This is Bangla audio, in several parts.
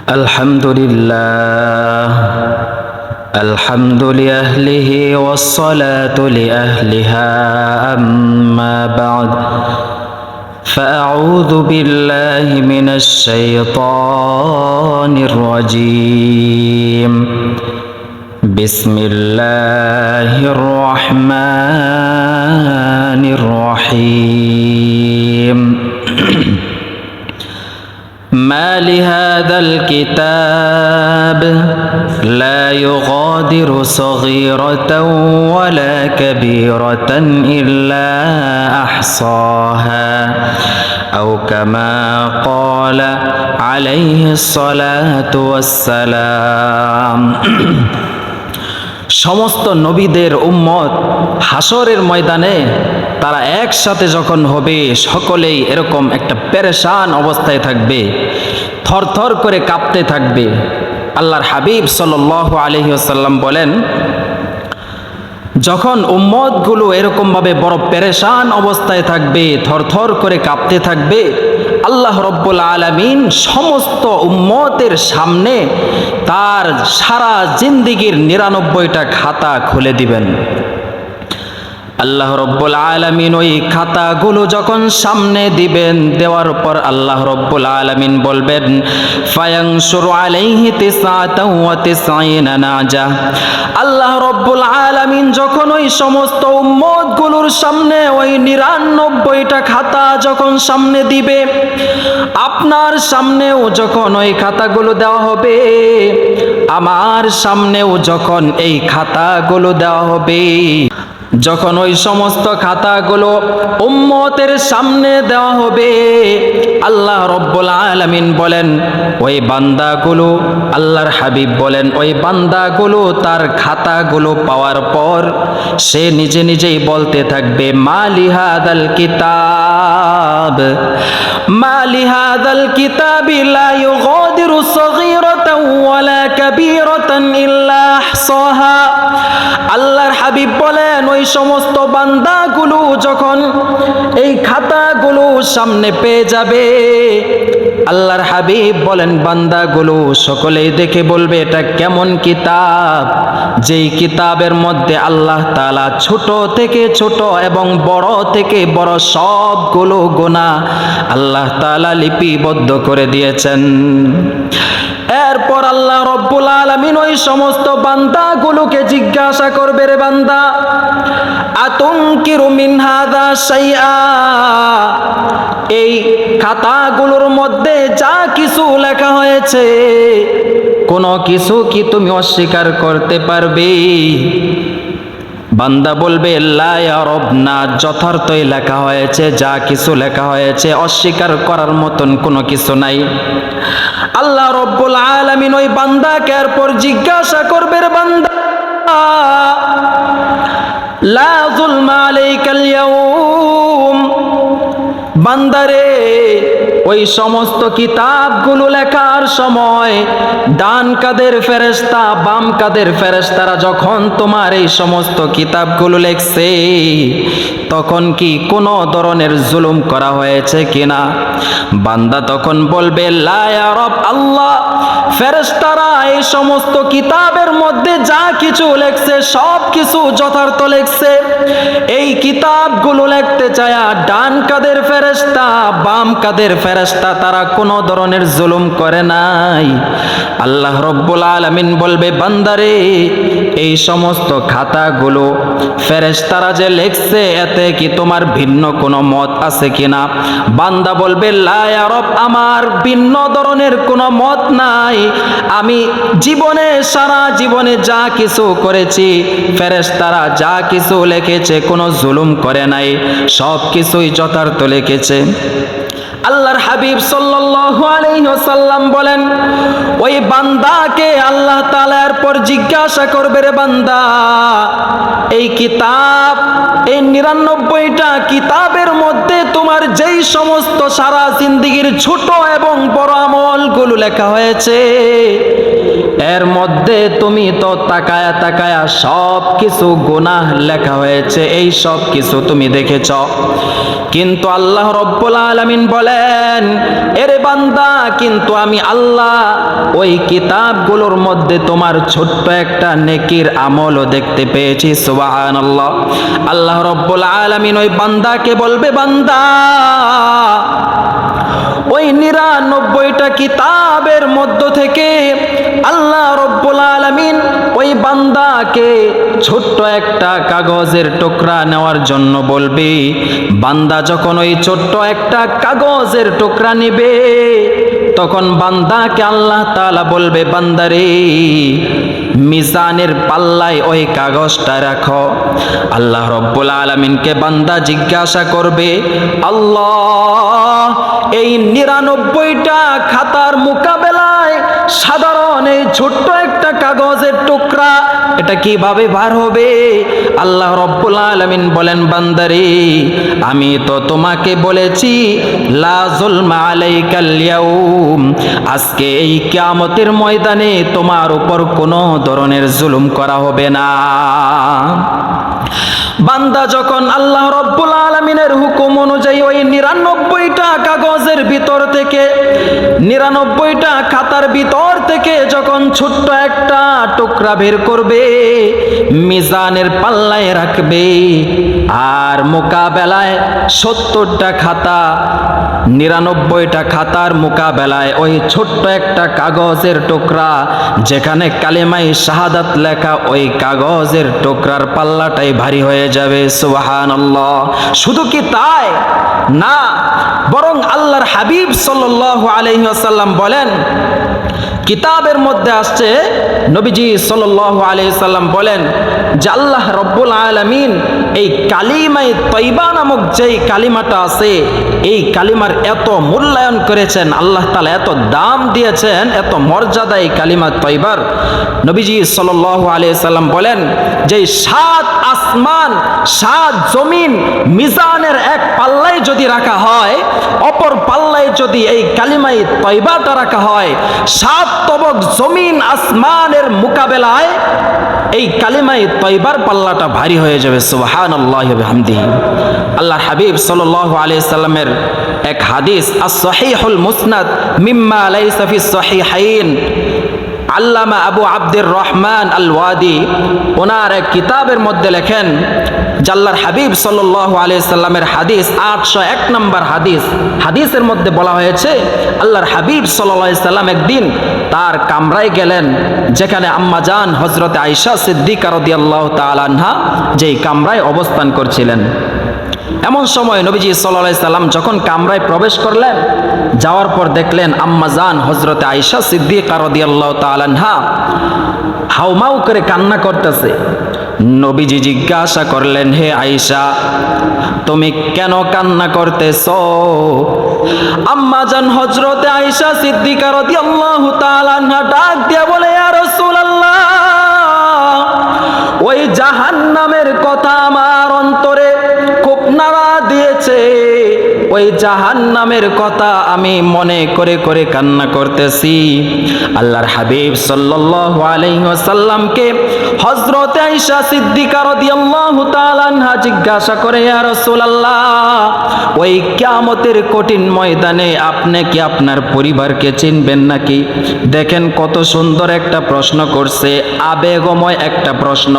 الحمد لله الحمد لأهله والصلاة لأهلها أما بعد فأعوذ بالله من الشيطان الرجيم بسم الله الرحمن الرحيم ما لهذا الكتاب لا يغادر صغيرة ولا كبيرة إلا أحصاها أو كما قال عليه الصلاة والسلام সমস্ত নবীদের উম্মত হাসরের ময়দানে তারা একসাথে যখন হবে সকলেই এরকম একটা পেরেশান অবস্থায় থাকবে, থরথর করে কাঁপতে থাকবে। আল্লাহর হাবিব সাল্লাল্লাহু আলাইহি ওয়াসাল্লাম বলেন, যখন উম্মতগুলো এরকমভাবে বড় পেরেশান অবস্থায় থাকবে, থরথর করে কাঁপতে থাকবে, আল্লাহ রব্বুল আলামিন সমস্ত উম্মতের সামনে তার সারা জিন্দেগীর ৯৯টা খাতা খুলে দিবেন। আল্লাহ রব্বুল আলামিন ওই খাতাগুলো যখন সামনে দিবেন, দেওয়ার পর আল্লাহ রব্বুল আলামিন বলবেন, ফায়ানশুরু আলাইহি তিসআতাও ওয়া তিসঈনা নাজা। আল্লাহ রব্বুল আলামিন যখন ওই সমস্ত উম্মতগুলোর সামনে ওই ৯৯টা খাতা যখন সামনে দিবে, আপনার সামনেও যখন ওই খাতাগুলো দেওয়া হবে, আমার সামনেও যখন এই খাতাগুলো দেওয়া হবে, যখন ওই সমস্ত খাতাগুলো উম্মতের সামনে দেওয়া হবে, আল্লাহ রব্বুল আলামিন বলেন ওই বান্দাগুলো, আল্লাহর হাবিব বলেন ওই বান্দাগুলো তার খাতাগুলো পাওয়ার পর সে নিজে নিজেই বলতে থাকবে, মালি হাদাল কিতাব মালি হাদাল কিতাবি লা ইউগাদিরু সগীরাতাও ওয়ালা কাবীরাতান ইল্লা আহসাহা। আল্লাহর হাবিব বলেন ওই সমস্ত বান্দাগুলো যখন এই খাতাগুলো সামনে পেয়ে যাবে, আল্লাহর হাবিব বলেন বান্দাগুলো সকলেই দেখে বলবে, এটা কেমন কিতাব, যেই কিতাবের মধ্যে আল্লাহ তাআলা ছোট থেকে ছোট এবং বড় থেকে বড় সবগুলো গুনাহ আল্লাহ তাআলা লিপিবদ্ধ করে দিয়েছেন। এরপর আল্লাহ রব্বুল আলামিন ওই সমস্ত বান্দাগুলোকে জিজ্ঞাসা করবে, রে বান্দা, আতুনকিরু মিন হাযা শাইআ, এই খাতাগুলোর মধ্যে যা কিছু লেখা হয়েছে কোনো কিছু কি তুমি অস্বীকার করতে পারবে? বান্দা বলবে, লা ইয়া রব, না, যথার্থই লেখা হয়েছে, যা কিছু লেখা হয়েছে অস্বীকার করার মতন কোনো কিছু নাই। আল্লাহ রব্বুল আলামিন ওই বান্দাকে এরপর জিজ্ঞাসা করবে, রে বান্দা, লা যুলমা আলাইকাল ইয়াউম, বান্দারে ওই সমস্ত কিতাবগুলো লেখার সময় ডান কাদের ফেরেশতা বাম কাদের ফেরেশতারা যখন তোমার এই সমস্ত কিতাবগুলো লেখছে, তখন কি কোনো ধরনের জুলুম করা হয়েছে কিনা? বান্দা তখন বলবে, লা ইয়া রব, আল্লাহ, ফেরেশতারা এই সমস্ত কিতাবের মধ্যে যা কিছু লেখছে সব কিছু যথার্থ লেখছে। এই কিতাবগুলো লিখতে চায় ডান কাদের ফেরেশতা বাম কাদের ফেরেশতা তারা কোনো ধরনের জুলুম করে নাই। আল্লাহ রব্বুল আলামিন বলবে, বান্দারে এই সমস্ত খাতাগুলো ফেরেশতারা যে লিখছে এতে কি তোমার ভিন্ন কোনো মত আছে কিনা? বান্দা বলবে, লা ইয়া রব, আমার ভিন্ন ধরনের কোনো মত নাই। আমি জীবনে সারা জীবনে যা কিছু করেছি ফেরেশতারা যা কিছু লিখেছে কোনো জুলুম করে নাই, সব কিছুই যথার্থ লিখেছে। আল্লাহর হাবিব সাল্লাল্লাহু আলাইহি ওয়াসাল্লাম বলেন, ওই বান্দাকে আল্লাহ তাআলা এরপর জিজ্ঞাসা করবে, রে বান্দা, এই কিতাব, এই ৯৯টা কিতাবের মধ্যে তোমার যেই সমস্ত সারা জিন্দেগীর ছোট এবং বড় আমলগুলো লেখা হয়েছে, এর মধ্যে তুমি তো তাকায়া তাকায়া সব কিছু গুনাহ লেখা হয়েছে, এই সব কিছু তুমি দেখেছ, কিন্তু আল্লাহ রব্বুল আলামিন বলেন, এরে বান্দা, কিন্তু আমি আল্লাহ ওই কিতাবগুলোর মধ্যে তোমার ছোট্ট একটা নেকির আমলও দেখতে পেয়েছি। সুবহানাল্লাহ। আল্লাহ রব্বুল আলামিন ওই বান্দাকে বলবে, বান্দা, ওই 99টা কিতাবের মধ্য থেকে আল্লাহ রব্বুল আলামিন ওই বান্দাকে ছোট্ট একটা কাগজের টুকরা নেওয়ার জন্য বলবে। বান্দা যখন ওই ছোট্ট একটা কাগজের টুকরা নেবে, তখন বান্দাকে আল্লাহ তাআলা বলবে, বান্দারে, মিজানের পাল্লায় ওই কাগজটা রাখো। আল্লাহ রব্বুল আলামিনকে বান্দা জিজ্ঞাসা করবে, আল্লাহ, এই 99টা খাতার মোকাবেলায় সাধারণ এই ছোট্ট একটা কাগজের টুকরা এটা কিভাবে বার হবে? আল্লাহ রব্বুল আলামিন বলেন, বান্দারে, আমি তো তোমাকে বলেছি লা যুলমা আলাইকাল ইয়াউম, আজকে এই কিয়ামতের ময়দানে তোমার উপর কোনো ধরনের জুলুম করা হবে না। বান্দা যখন আল্লাহ রব্বুল আলামিনের হুকুম অনুযায়ী ওই 99টা কাগজের ভিতর থেকে, 99টা খাতার ভিতর থেকে যখন ছোট্ট একটা টুকরা বের করবে, মিজানের পাল্লায় রাখবে, আর মোকাবেলায় 70টা খাতা, 99টা খাতার মোকাবেলায় ওই ছোট্ট একটা কাগজের টুকরা যেখানে কালেমায়ে শাহাদাত লেখা, ওই কাগজের টুকরার পাল্লাটাই ভারী হয়ে যাবে। সুবহানাল্লাহ। শুধু কি তাই না, বরং আল্লাহর হাবিব সাল্লাল্লাহু আলাইহি ওয়াসাল্লাম বলেন, কিতাবের মধ্যে আসছে, নবীজি সাল্লাল্লাহু আলাইহি সাল্লাম বলেন যে আল্লাহ রব্বুল আলামিন এই কালিমায়ে তয়্যিবা নামক যেই কালিমাটা আছে, এই কালিমার এত মূল্যায়ন করেছেন, আল্লাহ তাআলা এত দাম দিয়েছেন, এত মর্যাদা এই কালিমা তয়্যিবার। নবীজি সাল্লাল্লাহু আলাইহি সাল্লাম বলেন যে 7 আসমান 7 জমিন মিজানের এক পাল্লায় যদি রাখা হয়, অপর পাল্লায় যদি এই কালিমায়ে তয়্যিবাটা রাখা হয়, 7 তবক জমিন আসমানের মোকাবেলায় এই কালিমায়ে তয়্যিবার পাল্লাটা ভারী হয়ে যাবে। সুবহানাল্লাহি ওয়া বিহামদিহি। আল্লাহর হাবিব সাল্লাল্লাহু আলাইহি সাল্লামের এক হাদিস, আস-সহিহুল মুসনাদ মিম্মা লাইসা ফিস সহিহাইন, আল্লামা আবু আব্দুর রহমান আল ওয়াদি ওনার এক কিতাবের মধ্যে লেখেন, আল্লাহর হাবিব সাল্লাল্লাহু আলাইহি সাল্লামের হাদিস 801 নম্বর হাদিস। হাদিসের মধ্যে বলা হয়েছে, আল্লাহর হাবিব সাল্লাল্লাহু আলাইহি সাল্লাম একদিন তার কামরায় গেলেন, যেখানে আম্মাজান হযরতে আয়েশা সিদ্দিকা রাদিয়াল্লাহু তাআলা আনহা যেই কামরায় অবস্থান করছিলেন। এমন সময় নবীজি সাল্লাল্লাহু আলাইহি সাল্লাম যখন কামরায় প্রবেশ করলেন, যাওয়ার পর দেখলেন আম্মাজান হযরতে আয়েশা সিদ্দিকা রাদিয়াল্লাহু তাআলা আনহা হাউমাউ করে কান্না করতেছে। নবীজি জিজ্ঞাসা করলেন, হে আয়েশা, তুমি কেন কান্না করতেছো? আম্মাজান হযরতে আয়েশা সিদ্দিকা রাদিয়াল্লাহু তাআলা আনহা ডাক দিয়ে বলে, ইয়া রাসূলুল্লাহ, ওই জাহান্নামের কথা আমার অন্তরে খুব নাড়া দিয়েছে, ওই জাহান্নামের কথা আমি মনে করে করে কান্না করতেছি। আল্লাহর হাবিব সাল্লাল্লাহু আলাইহি ওয়াসাল্লামকে হযরতে আয়েশা সিদ্দিকা রাদিয়াল্লাহু তাআলা আনহা জিজ্ঞাসা করে, ইয়া রাসূলুল্লাহ, ওই কিয়ামতের কঠিন ময়দানে আপনি কি আপনার পরিবারকে চিনবেন নাকি? দেখেন কত সুন্দর একটা প্রশ্ন করছে, আবেগময় একটা প্রশ্ন।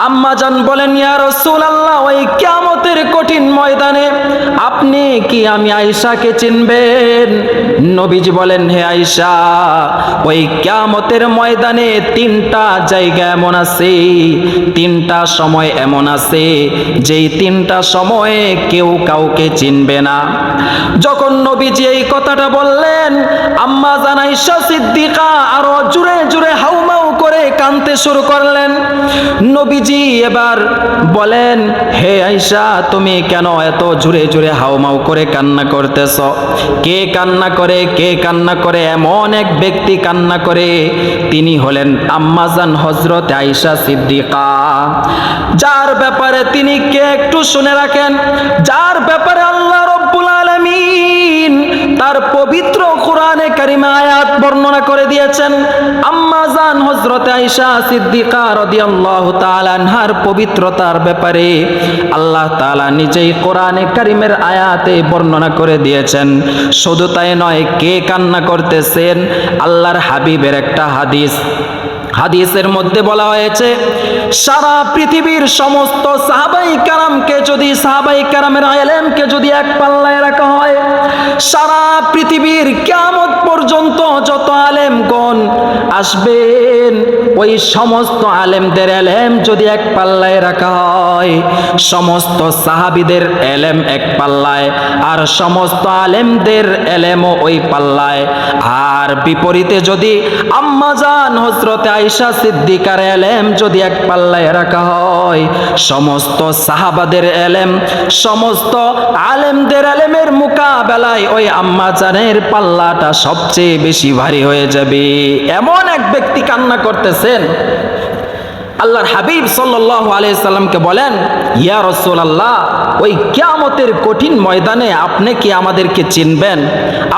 আম্মাজান বলেন, ইয়া রাসূলুল্লাহ, ওই কিয়ামতের কঠিন ময়দানে আপনি কি আমি আয়েশাকে চিনবেন? নবীজি বলেন, হে আয়েশা, ওই কিয়ামতের ময়দানে 3টা জায়গা এমন আছে, 3টা সময় এমন আছে, যেই 3টা সময়ে কেউ কাউকে চিনবে না। যখন নবীজি এই কথাটা বললেন, আম্মাজান আয়েশা সিদ্দিকা আরো জোরে জোরে হাউমাউ করে কাঁদতে শুরু করলেন। নবীজি এবার বলেন, হে আয়েশা, তুমি কেন এত জোরে জোরে হাউমাউ করে কান্না করতেছ? কে কান্না করে? কে কান্না করে? এমন এক ব্যক্তি কান্না করে, তিনি হলেন আম্মাজান হযরতে আয়েশা সিদ্দিকা, যার ব্যাপারে তিনি কে একটু শুনে রাখেন, যার ব্যাপারে আল্লাহ রব্বুল আলামিন তার পবিত্র কোরআনে কারিমে আয়াত বর্ণনা করে দিয়েছেন। আম্মা জান হযরত আয়েশা সিদ্দিকা রাদিয়াল্লাহু তাআলা আনহার পবিত্রতার ব্যাপারে আল্লাহ তাআলা নিজেই কোরআনে কারিমের আয়াতে বর্ণনা করে দিয়েছেন। শুধু তাই নয়, কে কান্না করতেছেন? আল্লাহর হাবিবের একটা হাদিসের মধ্যে বলা হয়েছে, সারা পৃথিবীর সমস্ত সাহাবাই কারামের ইলমকে যদি এক পাল্লায় রাখা হয়, সারা পৃথিবীর কিয়ামত পর্যন্ত যত আলেমগণ আসবেন, ওই সমস্ত আলেমদের ইলম যদি এক পাল্লায় রাখা হয়, সমস্ত সাহাবীদের ইলম এক পাল্লায়, আর সমস্ত আলেমদের ইলমও ওই পাল্লায়। আর বিপরীতে যদি আম্মা জান হযরত আয়েশা সিদ্দিকার ইলম যদি এক পাল্লায় রাখা হয়, সমস্ত সাহাবাদের ইলম, সমস্ত আলেমদের ইলমের মোকাবেলায় ওই আম্মা জানের পাল্লাটা সবচেয়ে বেশি ভারী হয়ে যাবে। এমন এক ব্যক্তি কান্না করতেছেন। আল্লাহর হাবিব সাল্লাল্লাহু আলাইহি সাল্লামকে বলেন, ইয়া রাসূলুল্লাহ, ওই কিয়ামতের কঠিন ময়দানে আপনি কি আমাদেরকে চিনবেন?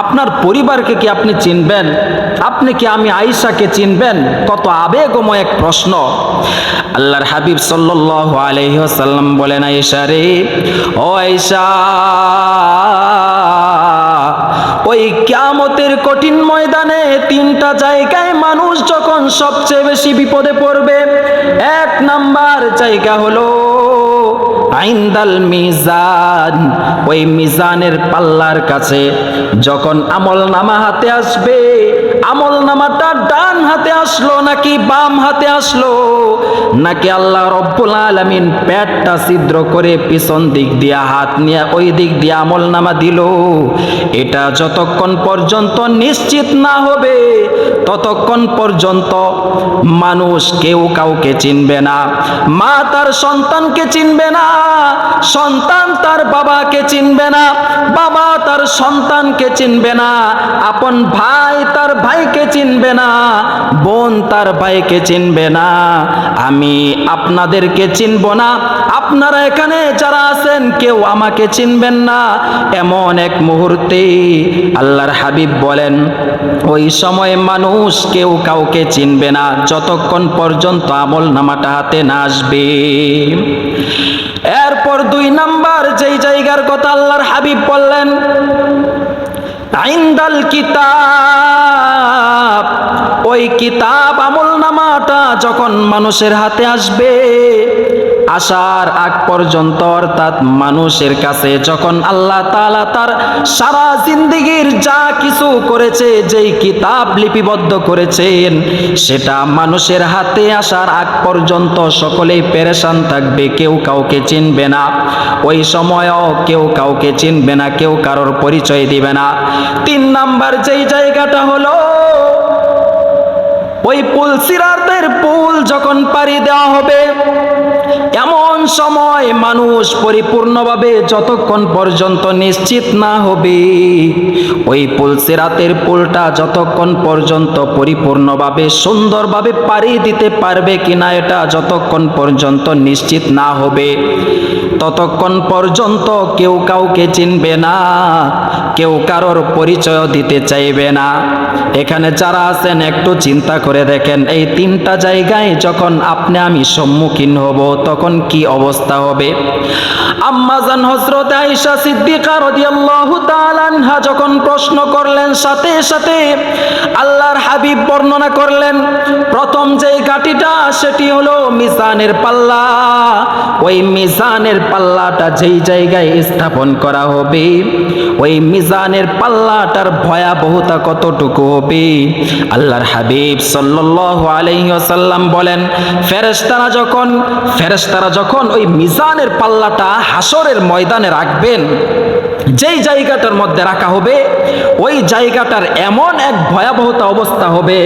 আপনার পরিবারকে কি আপনি চিনবেন? আপনি কি আমি আয়েশাকে চিনবেন? কত আবেগময় এক প্রশ্ন। আল্লাহর হাবিব সাল্লাল্লাহু আলাইহি ওয়াসাল্লাম বলেন, আয়েশা রে, ও আয়েশা, ওই কিয়ামতের কঠিন ময়দানে তিনটা জায়গায় মানুষ যখন সবচেয়ে বেশি বিপদে পড়বে, এক নাম্বার জায়গা হলো আইন্দাল মিজান, ওই মিজানের পাল্লার কাছে যখন আমলনামা হাতে আসবে, আমলনামাটা ডান হাতে আসলো নাকি বাম হাতে আসলো, নাকি আল্লাহ রব্বুল আলামিন পেটটা ছিদ্র করে পিছন দিক দিয়ে হাত নিয়ে ওই দিক দিয়ে আমলনামা দিল, এটা যতক্ষণ পর্যন্ত নিশ্চিত না হবে ততক্ষণ পর্যন্ত মানুষ কেউ কাউকে চিনবে না। মা তার সন্তানকে চিনবে না, সন্তান তার বাবাকে চিনবে না, বাবা তার সন্তানকে চিনবে না, আপন ভাই তার ভাইকে চিনবে না, বোন তার ভাইকে চিনবে না, আমি আপনাদেরকে চিনব না, আপনারা এখানে যারা আছেন কেউ আমাকে চিনবেন না। এমন এক মুহূর্তে আল্লাহর হাবিব বলেন, ওই সময় মানুষ কেউ কাউকে চিনবে না যতক্ষণ পর্যন্ত আমলনামাটা হাতে না আসবে। এরপর দুই নাম্বার যেই জায়গার কথা আল্লাহর হাবিব বললেন, আইন্দাল কিতাব, ওই কিতাব আমলনামাটা যখন মানুষের হাতে আসবে, আসার আগ পর্যন্ত, অর্থাৎ মানুষের কাছে যখন আল্লাহ তাআলা তার সারা জিন্দেগীর যা কিছু করেছে, যেই কিতাব লিপিবদ্ধ করেছেন, সেটা মানুষের হাতে আসার আগ পর্যন্ত সকলেই পেরেশান থাকবে, কেউ কাউকে চিনবে না। ওই সময়ও কেউ কাউকে চিনবে না, কেউ কারোর পরিচয় দিবে না। তিন নাম্বার যেই জায়গাটা হলো, ওই পুল সিরাতের পুল যখন পাড়ি দেওয়া হবে, এমন সময় মানুষ পরিপূর্ণভাবে যতক্ষণ পর্যন্ত নিশ্চিত না হবে, ওই পুল সিরাতের পুলটা যতক্ষণ পর্যন্ত পরিপূর্ণভাবে সুন্দরভাবে পাড়ি দিতে পারবে কিনা, এটা যতক্ষণ পর্যন্ত নিশ্চিত না হবে ততক্ষণ পর্যন্ত কেউ কাউকে চিনবে না, কেউ কারোর পরিচয় দিতে চাইবে না। এখানে যারা আছেন একটু চিন্তা করে দেখেন, এই তিনটা জায়গায় যখন আপনি আমি সম্মুখীন হব তখন কি অবস্থা হবে। আম্মা জান হযরত আয়েশা সিদ্দিকা রাদিয়াল্লাহু তাআলা আনহা যখন প্রশ্ন করলেন, সাথে সাথে আল্লাহর হাবিব বর্ণনা করলেন, প্রথম যেই ঘাটিটা সেটি হলো মিজানের পাল্লা। ওই মিজানের পাল্লাটা যেই জায়গায় স্থাপন করা হবে, ওই মিজানের পাল্লাটার ভয়াবহতা কতটুকু হবে, আল্লাহর হাবিব সাল্লাল্লাহু আলাইহি ওয়াসাল্লাম বলেন, ফেরেশতারা যখন ওই মিজানের পাল্লাটা হাসরের ময়দানে রাখবেন, যেই জায়গাটার মধ্যে রাখা হবে, ওই জায়গাটার এমন এক ভয়াবহতা অবস্থা হবে,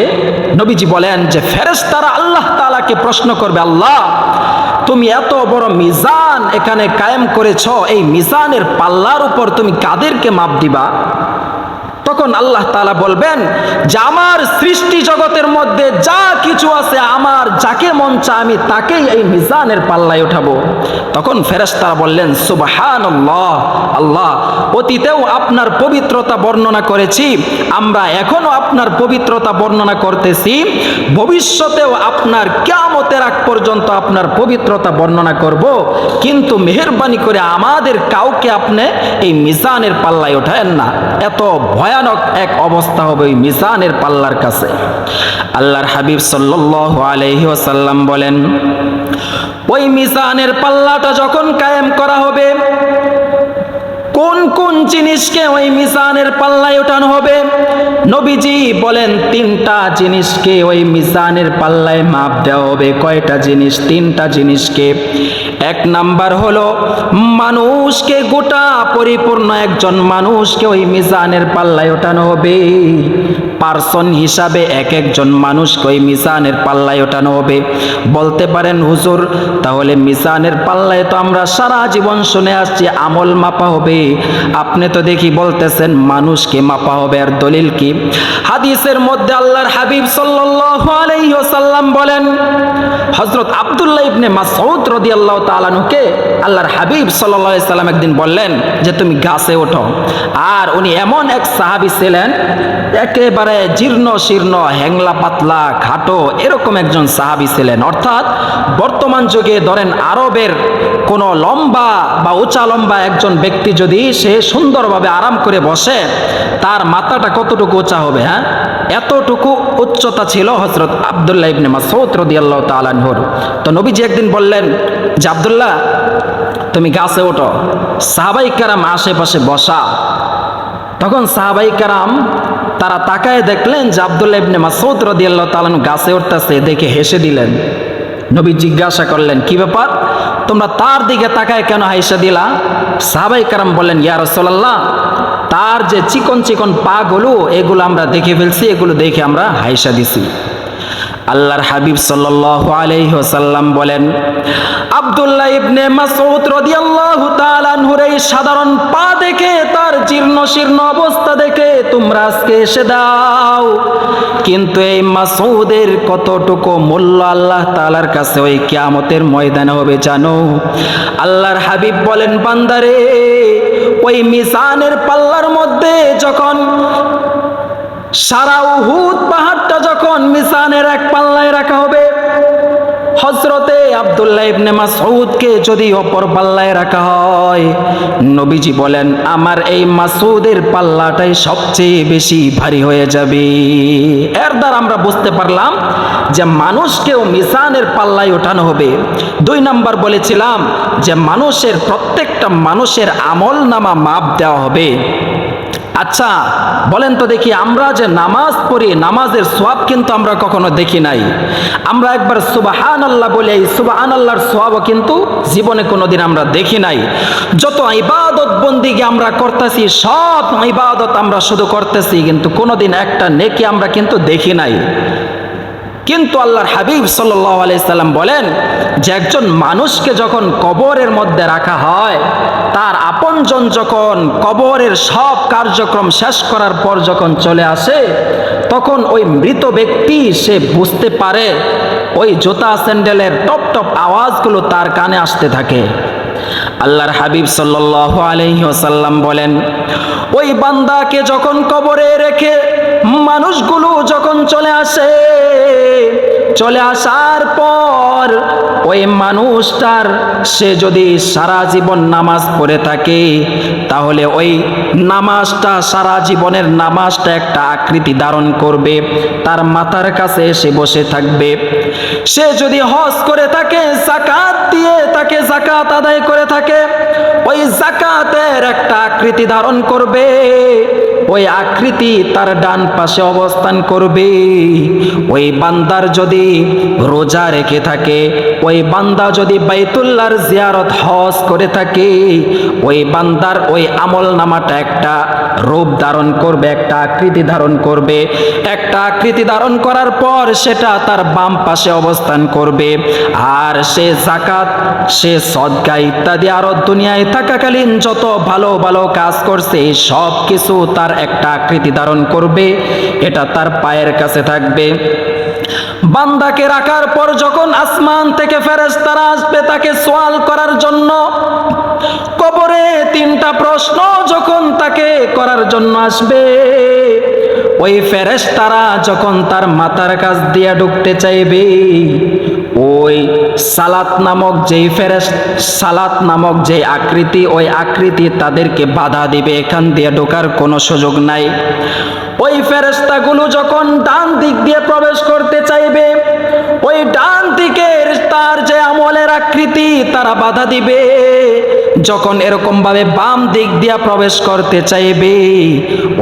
নবীজি বলেন যে ফেরেশতারা আল্লাহ তাআলাকে প্রশ্ন করবে, আল্লাহ, তুমি এত বড় মিজান এখানে কায়েম করেছ, এই মিজানের পাল্লার উপর তুমি কাদেরকে মাপ দিবা? তখন আল্লাহ তাআলা বলবেন যে আমার সৃষ্টি জগতের মধ্যে যা কিছু আছে, আমার যাকে মন চায় আমি তাকেই এই মিজানের পাল্লায় উঠাবো। তখন ফেরেশতারা বললেন সুবহানাল্লাহ, আল্লাহ অতীতেও আপনার পবিত্রতা বর্ণনা করেছি, আমরা এখনো আপনার পবিত্রতা বর্ণনা করতেছি, ভবিষ্যতেও আপনার কিয়ামতের আগ পর্যন্ত আপনার পবিত্রতা বর্ণনা করব, কিন্তু মেহেরবানি করে আমাদের কাউকে আপনি এই মিজানের পাল্লায় ওঠায়েন না। এত ভয়ানক এক অবস্থা হবে ওই মিজানের পাল্লার কাছে। আল্লাহর হাবিব সাল্লাল্লাহু আলাইহি ওয়াসাল্লাম বলেন, ওই মিজানের পাল্লাটা যখন কায়েম করা হবে, কোন কোন জিনিসকে ওই মিজানের পাল্লায় ওঠানো হবে? নবীজি বলেন তিনটা জিনিসকে ওই মিজানের পাল্লায় মাপ দেওয়া হবে। কয়টা জিনিস? তিনটা জিনিসকে। এক নাম্বার হলো মানুষকে, গোটা পরিপূর্ণ একজন মানুষকে ওই মিজানের পাল্লায় ওঠানো হবে। পার্সন হিসাবে এক একজন মানুষকে ওই মিজানের পাল্লায় ওঠানো হবে। বলতে পারেন হুজুর, তাহলে মিজানের পাল্লায় তো আমরা সারা জীবন শুনে আসছি আমল মাপা হবে, আপনি তো দেখি বলতেছেন মানুষকে মাপা হবে, আর দলিল কি? হাদিসের মধ্যে আল্লাহর হাবিব সাল্লাল্লাহু আলাইহি ওয়াসাল্লাম বলেন, হযরত আব্দুল্লাহ ইবনে মাসউদ রাদিয়াল্লাহু তাআলা আনহুকে আল্লাহর হাবিব সাল্লাল্লাহু আলাইহি সাল্লাম একদিন বললেন যে তুমি গাছে ওঠো। আর উনি এমন এক সাহাবী ছিলেন, একেবারে জীর্ণ শীর্ণ, হ্যাংলা পাতলা, খাটো, এরকম একজন সাহাবী ছিলেন। অর্থাৎ বর্তমান যুগে ধরেন আরবের কোন লম্বা বা উঁচা লম্বা একজন ব্যক্তি যদি সে সুন্দরভাবে আরাম করে বসে, তার মাথাটা কতটুকু উঁচা হবে? হ্যাঁ, এতটুকু উচ্চতা ছিল হযরত আব্দুল্লাহ ইবনে মাসউদ রাদিয়াল্লাহু তাআলা আনহুর। তো নবীজি একদিন বললেন যে আব্দুল্লাহ তুমি গাছে ওঠো, সাহাবায়ে কেরাম আশেপাশে বসা। তখন সাহাবায়ে কেরাম তারা তাকায় দেখলেন যে আব্দুল্লাহ ইবনে মাসউদ রাদিয়াল্লাহু তাআলা আনহু গাছে উঠতেছে, দেখে হেসে দিলেন। নবী জিজ্ঞাসা করলেন কি ব্যাপার, তোমরা তার দিকে তাকায় কেন হাইসা দিলা? সাহাবায়ে কেরাম বললেন ইয়া রাসূলুল্লাহ, তার যে চিকন চিকন পা গুলো এগুলো আমরা দেখে ফেলছি, এগুলো দেখে আমরা হাইসা দিছি। আল্লাহর হাবিব সাল্লাল্লাহু আলাইহি ওয়াসাল্লাম বলেন, আব্দুল্লাহ ইবনে মাসউদ রাদিয়াল্লাহু তাআলা আনহুর এই সাধারণ পা দেখে, তার জীর্ণ শীর্ণ অবস্থা দেখে তোমরা আজকে এসে দাও, কিন্তু এই মাসউদের কতটুকু মূল্য আল্লাহ তাআলার কাছে ওই কিয়ামতের ময়দানে হবে জানো? আল্লাহর হাবিব বলেন, বান্দারে ওই মিজানের পাল্লার মধ্যে যখন সারা উহুদ পাহাড়টা যখন মিজানের এক পাল্লায় রাখা হবে, হযরতে আব্দুল্লাহ ইবনে মাসউদকে যদি অপর পাল্লায় রাখা হয়, নবীজি বলেন আমার এই মাসউদের পাল্লাটাই সবচেয়ে বেশি ভারী হয়ে যাবে। এর দ্বারা আমরা বুঝতে পারলাম যে মানুষকেও মিজানের পাল্লায় ওঠানো হবে। দুই নাম্বার বলেছিলাম যে মানুষের, প্রত্যেকটা মানুষের আমল নামা মাপ দেওয়া হবে। আচ্ছা বলেন তো দেখি, আমরা যে নামাজ পড়ি, নামাজের সওয়াব কিন্তু আমরা কখনো দেখি নাই। আমরা একবার সুবহানাল্লাহ বলে এই সুবহানাল্লাহর সওয়াবও কিন্তু জীবনে কোনোদিন আমরা দেখি নাই। যত ইবাদত বন্দিগি আমরা করতেছি, সব ইবাদত আমরা শুধু করতেছি, কিন্তু কোনোদিন একটা নেকি আমরা কিন্তু দেখি নাই। কিন্তু আল্লাহর হাবিব সাল্লাল্লাহু আলাইহি সাল্লাম বলেন যে একজন মানুষকে যখন কবরের মধ্যে রাখা হয়, তার আপনজন যখন কবরের সব কার্যক্রম শেষ করার পর যখন চলে আসে, তখন ওই মৃত ব্যক্তি সে বুঝতে পারে ওই জুতা স্যান্ডেলের টপ টপ আওয়াজগুলো তার কানে আসতে থাকে। আল্লাহর হাবিব সাল্লাল্লাহু আলাইহি ওয়াসাল্লাম বলেন, ওই বান্দাকে যখন কবরে রেখে মানুষগুলো যখন চলে আসে, চলে আসার পর ওই মানুষটার, সে যদি সারা জীবন নামাজ পড়ে থাকে, তাহলে ওই নামাজটা, সারা জীবনের নামাজটা একটা আকৃতি ধারণ করবে, তার মাথার কাছে এসে বসে থাকবে। সে যদি হজ করে থাকে, যাকাত দিয়ে তাকে যাকাত আদায় করে থাকে, ওই যাকাতের একটা আকৃতি ধারণ করবে, ওই আকৃতি তার ডান পাশে অবস্থান করবে। ওই বান্দার যদি রোজা রেখে থাকে, ওই বান্দা যদি বাইতুল্লাহর জিয়ারত হজ করে থাকে, ওই বান্দার ওই আমল নামাটা একটা রূপ ধারণ করবে, একটা আকৃতি ধারণ করবে। একটা আকৃতি ধারণ করার পর সেটা তার বাম পাশে অবস্থান করবে। আর সে যাকাত, সে সদকা ইত্যাদি আরো দুনিয়ায় থাকাকালীন যত ভালো ভালো কাজ করছে সব কিছু তার একটা আকৃতি ধারণ করবে, এটা তার পায়ের কাছে থাকবে। বান্দাকে রাখার পর যখন আসমান থেকে ফেরেশতারা আসবে তাকে সওয়াল করার জন্য, কবরে 3টা প্রশ্ন যখন তাকে করার জন্য আসবে, ওই ফেরেশতারা যখন তার মাথার কাছ দিয়ে ঢুকতে চাইবে, ওই সালাত নামক যেই আকৃতি, ওই আকৃতি তাদেরকে বাধা দিবে, এখান দিয়ে ঢোকার কোনো সুযোগ নাই। ওই ফেরেশতাগুলো যখন ডান দিক দিয়ে প্রবেশ করতে চাইবে, ওই ডান দিকের তার যে আমলের আকৃতি তারা বাধা দিবে। যখন এরকম ভাবে বাম দিক দিয়ে প্রবেশ করতে চাইবে,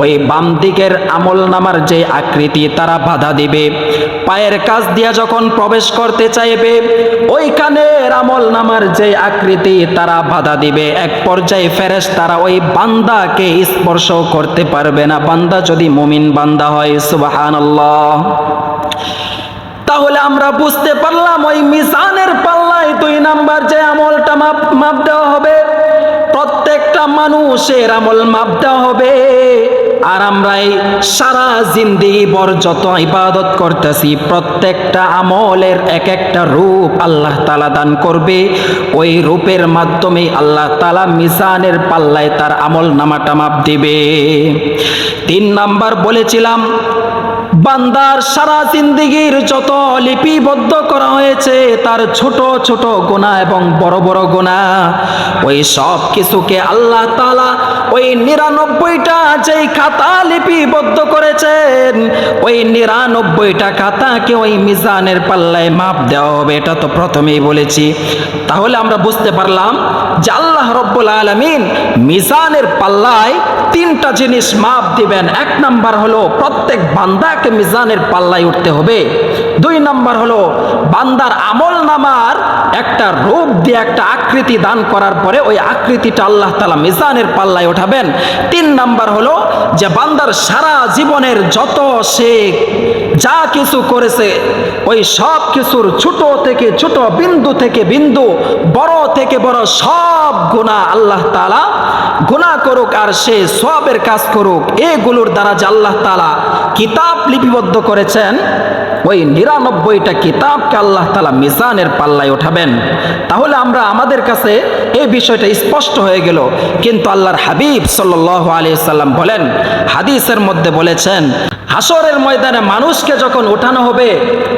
ওই বাম দিকের আমল নামার যে আকৃতি তারা বাধা দিবে। পায়ের কাছ দিয়ে যখন প্রবেশ করতে চাইবে, ওইখানের আমল নামার যে আকৃতি তারা বাধা দিবে। এক পর্যায়ে ফেরেশতারা ওই বান্দাকে স্পর্শ করতে পারবে না, বান্দা যদি মুমিন বান্দা হয়। সুবহানাল্লাহ। তাহলে আমরা বুঝতে পারলাম ওই মিজানের পাল্লায় 2 নাম্বার যে আমলটা মাপ দেওয়া হবে, প্রত্যেকটা মানুষের আমল মাপ দেওয়া হবে। আর আমরা এই সারা জিন্দেগি ভর যত ইবাদত করতেছি প্রত্যেকটা আমলের এক একটা রূপ আল্লাহ তাআলা দান করবে। ওই রূপের মাধ্যমে আল্লাহ তাআলা মিজানের পাল্লায় তার আমল নামাটা মাপ দিবে। 3 নাম্বার বলেছিলাম, বান্দার সারা জিন্দেগির যত লিপিবদ্ধ করা হয়েছে তার ছোট ছোট গুনাহ এবং বড় বড় গুনাহ, ওই সব কিছুকে আল্লাহ তাআলা ওই 99টা যেই খাতা লিপিবদ্ধ করেছেন, ওই 99টা খাতাকে ওই মিজানের পাল্লায় মাপ দেওয়া হবে। এটা তো প্রথমেই বলেছি। তাহলে আমরা বুঝতে পারলাম যে আল্লাহ রব্বুল আলামিন মিজানের পাল্লায় 3টা জিনিস মাপ দিবেন। 1 নাম্বার হলো প্রত্যেক বান্দাকে মিজানের পাল্লায় উঠতে হবে। 2 নাম্বার হলো বান্দার আমল নামার একটা রূপ দিয়ে একটা আকৃতি দান করার পরে ওই আকৃতিটা আল্লাহ তাআলা মিজানের পাল্লায় উঠাবেন। 3 নাম্বার হলো যে বান্দার সারা জীবনের যত সে যা কিছু করেছে ওই সব কিছুর ছোট থেকে ছোট, বিন্দু থেকে বিন্দু, বড় থেকে বড় সব গুনাহ আল্লাহ তাআলা গুনাহ করুক আর সে সওয়াবের কাজ করুক, এগুলোর দ্বারা যে আল্লাহ তাআলা কিতাব লিপিবদ্ধ করেছেন, ওই 99টা কিতাবকে আল্লাহ তাআলা মিজানের পাল্লায় উঠাবেন। তাহলে আমরা আমাদের কাছে এই বিষয়টা স্পষ্ট হয়ে গেল। কিন্তু আল্লাহর হাবিব সাল্লাল্লাহু আলাইহি সাল্লাম বলেন, হাদিসের মধ্যে বলেছেন, হাসরের ময়দানে মানুষকে যখন ওঠানো হবে,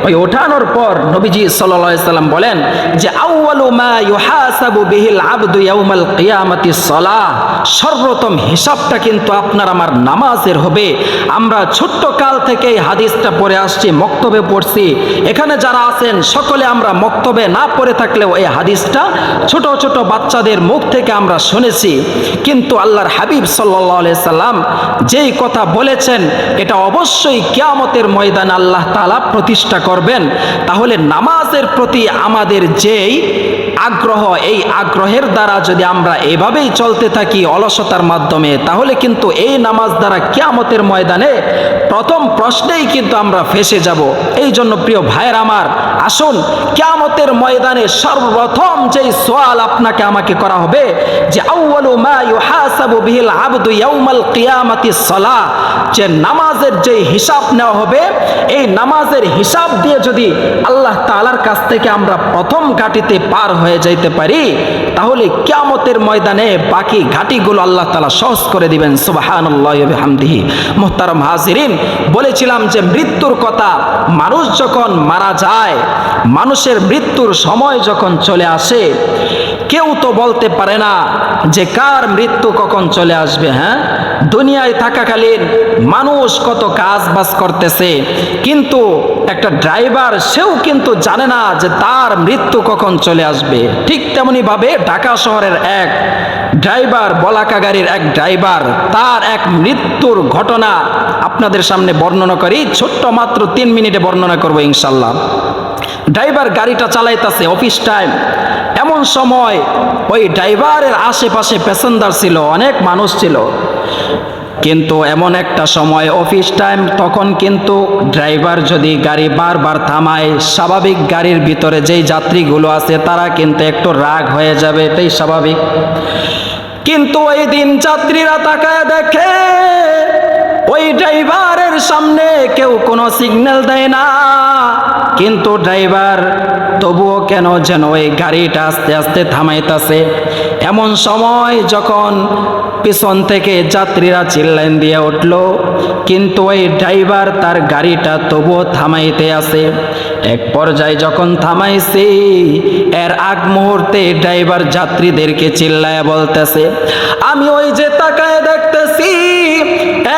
ওই ওঠানোর পর নবীজি সাল্লাল্লাহু আলাইহি সাল্লাম বলেন যে আউয়ালু মা ইউহাসাবু বিহিল আবদু ইয়াউমাল কিয়ামাতিস সালাহ, সর্বপ্রথম হিসাবটা কিন্তু আপনার আমার নামাজের হবে। আমরা ছোট্ট কাল থেকে এই হাদিসটা পড়ে আসছি, মক্তবে পড়ছি। এখানে যারা আছেন সকলে আমরা মক্তবে না পড়ে থাকলেও এই হাদিসটা ছোট ছোট বাচ্চাদের মুখ থেকে আমরা শুনেছি। কিন্তু আল্লাহর হাবিব সাল্লাল্লাহু আলাইহি সাল্লাম যেই কথা বলেছেন এটা অবশ্যই কিয়ামতের ময়দানে আল্লাহ তাআলা প্রতিষ্ঠা করবেন। তাহলে নামাজের প্রতি আমাদের যেই আগ্রহ, এই আগ্রহের দ্বারা যদি আমরা এভাবেই চলতে থাকি অলসতার মাধ্যমে, তাহলে কিন্তু এই নামাজ দ্বারা কিয়ামতের ময়দানে প্রথম প্রশ্নেই কিন্তু আমরা ফেসে যাব। এই জন্য প্রিয় ভাইয়ের আমার, আসুন কিয়ামতের ময়দানে সর্বপ্রথম যেই সওয়াল আপনাকে আমাকে করা হবে যে আউয়ালু মা ইউহাসাবু বিহিল আবদু ইয়াউমাল কিয়ামাতিস সালাহ, যে নামাজের যে হিসাব নেওয়া হবে, এই নামাজের হিসাব দিয়ে যদি আল্লাহ তাআলার কাছ থেকে আমরা প্রথম ঘাটিতে পার হয়ে যাইতে পারি, তাহলে কিয়ামতের ময়দানে বাকি ঘাটিগুলো আল্লাহ তাআলা সহজ করে দিবেন। সুবহানাল্লাহি ওয়া বিহামদিহি। মুহতারাম হাজিরিন, বলেছিলাম যে মৃত্যুর কথা, মানুষ যখন মারা যায়, মানুষের মৃত্যুর সময় যখন চলে আসে, কেউ তো বলতে পারে না যে কার মৃত্যু কখন চলে আসবে। হ্যাঁ, দুনিয়ায় থাকাকালীন মানুষ কত কাজ বাজ করতেছে, কিন্তু একটা ড্রাইভার সেও কিন্তু জানে না যে তার মৃত্যু কখন চলে আসবে। ঠিক তেমনি ভাবে ঢাকা শহরের এক ড্রাইভার, বলাকা গাড়ির এক ড্রাইভার, তার এক মৃত্যুর ঘটনা আপনাদের সামনে বর্ণনা করি। ছোট্ট মাত্র 3 মিনিটে বর্ণনা করবো ইনশাল্লাহ। ড্রাইভার গাড়িটা চালাইতেছে, অফিস টাইম। এমন সময় ওই ড্রাইভারের আশেপাশে প্যাসেঞ্জার ছিল, অনেক মানুষ ছিল। কিন্তু এমন একটা সময় অফিস টাইম, তখন কিন্তু ড্রাইভার যদি গাড়ি বারবার থামায়, স্বাভাবিক গাড়ির ভিতরে যেই যাত্রীগুলো আছে তারা কিন্তু একটু রাগ হয়ে যাবে, এটাই স্বাভাবিক। কিন্তু ওই দিন যাত্রীরা তাকায় দেখে ওই ড্রাইভারের সামনে কেউ কোনো সিগন্যাল দেয় না, কিন্তু ড্রাইভার তবুও কেন যেন ওই গাড়িটা আস্তে আস্তে থামাইতেছে। এমন সময় যখন পিছন থেকে যাত্রীরা চিল্লাইন দিয়ে উঠল, কিন্তু ওই ড্রাইভার তার গাড়িটা তবুও থামাইতে আছে। এক পর্যায়ে যখন থামাইছে, এর আগ মুহূর্তে ড্রাইভার যাত্রীদেরকে চিল্লায় বলতেছে, আমি ওই যে তাকায় দেখতেছি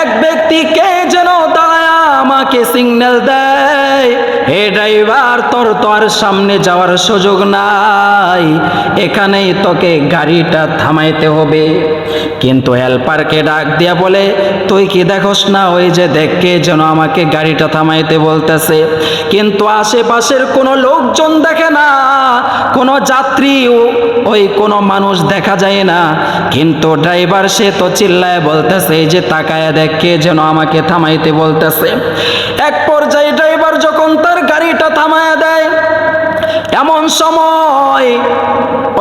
এক ব্যক্তিকে যেন দাঁড়ায় আমাকে সিগন্যাল দেয়। হে ড্রাইভার, তোর তো আর সামনে যাওয়ার সুযোগ নাই, এখানেই তোকে গাড়িটা থামাইতে হবে। কিন্তু হেল্পারকে ডাক দিয়া বলে, তুই কি দেখোস না ওই যে দেখকে যেন আমাকে গাড়িটা থামাইতে বলতেছে? কিন্তু আশেপাশের কোনো লোকজন দেখে না, কোনো যাত্রী ওই কোনো মানুষ দেখা যায় না, কিন্তু ড্রাইভার সে তো চিল্লায় বলতেছে এই যে তাকায় দেখকে যেন আমাকে থামাইতে বলতেছে। এক পর্যায়ে ড্রাইভার যখন তার গাড়িটা থামায় দেয়, এমন সময়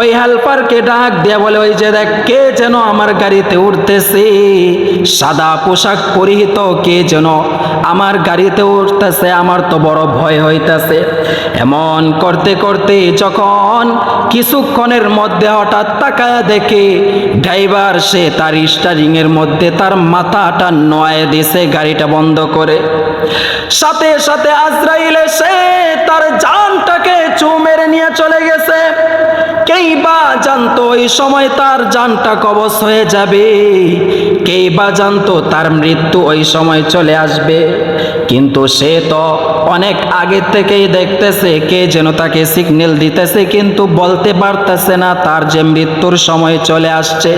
ওই হেল্পারকে ডাক দিয়ে বলে, ওই যে দেখ কে যেন আমার গাড়িতে উঠতেছে, সাদা পোশাক পরিহিত কে যেন আমার গাড়িতে উঠতেছে, আমার তো বড় ভয় হইতেছে। এমন করতে করতে যখন কিছুক্ষণের মধ্যে হঠাৎ তাকায় দেখে ড্রাইভার সে তার স্টারিং এর মধ্যে তার মাথাটা নয় দিছে গাড়িটা বন্ধ করে। সাথে সাথে আজরাইল এসে তার জানটাকে চু মেরে নিয়ে চলে গেছে। কেই বা জানতো ওই সময় তার জানটা কবজ হয়ে যাবে, কেই বা জানতো তার মৃত্যু ওই সময় চলে আসবে। কিন্তু সে তো অনেক আগে থেকেই দেখতেছে কে যেন তাকে সিগন্যাল দিতেছে, কিন্তু বলতে পারতেছে না তার যে মৃত্যুর সময় চলে আসছে।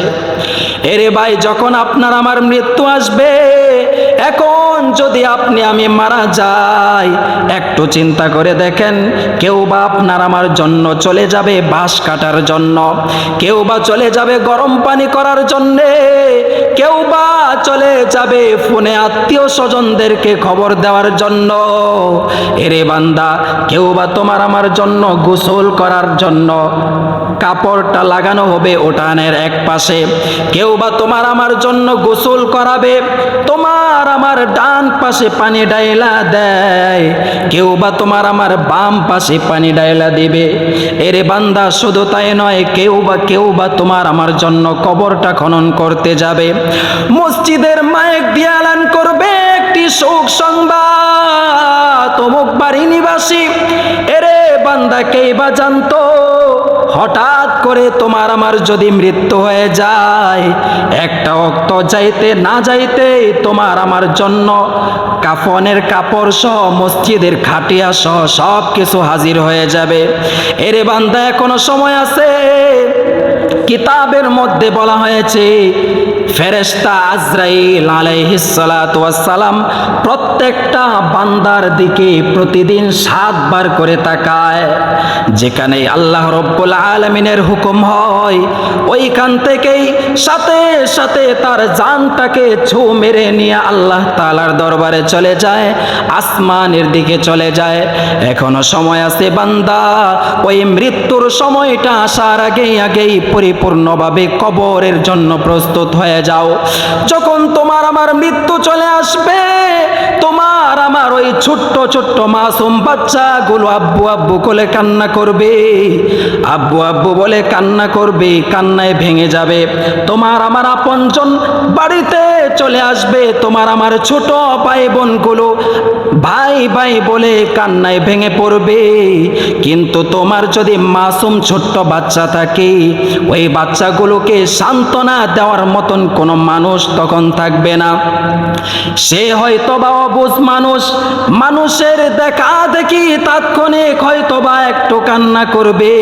এরে ভাই, যখন আপনার আমার মৃত্যু আসবে, এখন যদি আপনি আমি মারা যাই, একটু চিন্তা করে দেখেন, কেউ বা আপনার আমার জন্য চলে যাবে বাঁশ কাটার জন্য, কেউ বা চলে যাবে গরম পানি করার জন্যে, কেউ বা চলে যাবে ফোনে আত্মীয় স্বজনদেরকে খবর দেওয়ার জন্য। এরে বান্দা, কেউ বা তোমার আমার জন্য গোসল করার জন্য কাপড়টা লাগানো হবে উঠানের এক পাশে, কেউ বা তোমার আমার জন্য গোসল করাবে, তোমার আমার ডান পাশে পানি ডাইলা দেয়, কেউ বা তোমার আমার বাম পাশে পানি ডাইলা দিবে। এরে বান্দা, শুধু তাই নয়, কেউ বা তোমার আমার জন্য কবরটা খনন করতে যাবে। মসজিদের মাইক দিয়ে এলান করবে একটি শোক সংবাদ, অমুক বাড়ি নিবাসী। এরে বান্দা, কেই বা জানতো হঠাৎ করে তোমার আমার যদি মৃত্যু হয়ে যায়, একটা অক্ত যাইতে না যাইতে তোমার আমার জন্য কাফনের কাপড় সহ মসজিদের খাটিয়া সহ সব কিছু হাজির হয়ে যাবে। এরে বান্দা, এখনো সময় আছে। কিতাবের মধ্যে বলা হয়েছে ফেরেশতা আজরাইল আলাইহিস সালাতু ওয়াস সালাম প্রত্যেকটা বান্দার দিকে প্রতিদিন 7 বার করে তাকায়। যেখানে আল্লাহ রব্বুল আলামিনের হুকুম হয়, ওইখান থেকেই সাথে সাথে তার জানটাকে ছু মেরে নিয়ে আল্লাহ তাআলার দরবারে চলে যায়, আসমানের দিকে চলে যায়। এখনো সময় আছে বান্দা, ওই মৃত্যুর সময়টা আসার আগেই পরিপূর্ণভাবে কবরের জন্য প্রস্তুত হয়ে যাও। যখন তোমার আমার মৃত্যু চলে আসবে, তোমার আমার ওই ছোট্ট ছোট্ট মাসুম বাচ্চাগুলো আব্বু আব্বু বলে কান্না করবে, আব্বু আব্বু বলে কান্না করবে, কান্নায় ভেঙে যাবে। তোমার আমার আপনজন বাড়িতে চলে আসবে, তোমার আমার ছোট ভাই বোনগুলো ভাই ভাই বলে কান্নায় ভেঙে পড়বে। কিন্তু তোমার যদি মাসুম ছোট্ট বাচ্চা থাকে, ওই বাচ্চাগুলোকে সান্ত্বনা দেওয়ার মতন কোনো মানুষ তখন থাকবে না। সে হয়তো বা অবুঝ মানুষ, মানুষের দেখা দেখি তাৎক্ষণিক হয়তো বা একটু কান্না করবে,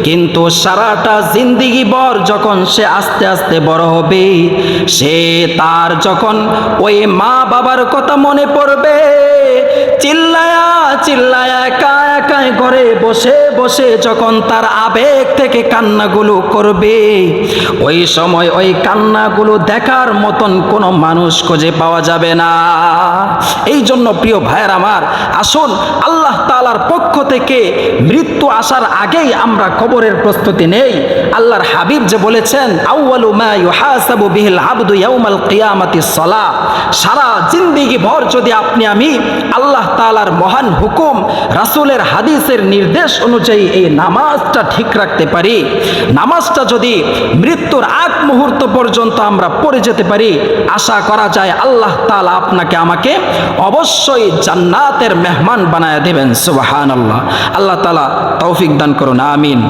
কিন্তু সারাটা জিন্দিগি ভর যখন সে আস্তে আস্তে বড় হবে, সে তার যখন ওই মা বাবার কথা মনে পড়বে, চিল্লায়া চিল্লায়া একা একা বিছানায় ঘরে বসে বসে যখন তার আবেগ থেকে কান্নাগুলো করবে, ওই সময় ওই কান্নাগুলো দেখার মতন কোনো মানুষ খুঁজে পাওয়া যাবে না। এই জন্য প্রিয় ভাইয়ের আমার, আসুন আল্লাহ তাআলার পক্ষ থেকে মৃত্যু আসার আগেই আমরা কবরের প্রস্তুতি নেই। আল্লাহর হাবিব যে বলেছেন, আউয়ালু মা ইউহাসাবু বিহিল আবদু ইয়াউমাল কিয়ামাতিস সালাহ। সারা জিন্দেগি ভর যদি আপনি আমি আল্লাহ তাআলার মহান হুকুম, রাসূলের হাদিসের নির্দেশ অনুযায়ী এই নামাজটা ঠিক রাখতে পারি, নামাজটা যদি মৃত্যুর আগ মুহূর্ত পর্যন্ত আমরা পড়ে যেতে পারি, আশা করা যায় আল্লাহ তাআলা আপনাকে আমাকে অবশ্যই জান্নাতের মেহমান বানায় দেবেন। সুবহানাল্লাহ। আল্লাহ তাআলা তৌফিক দান করুন, আমিন।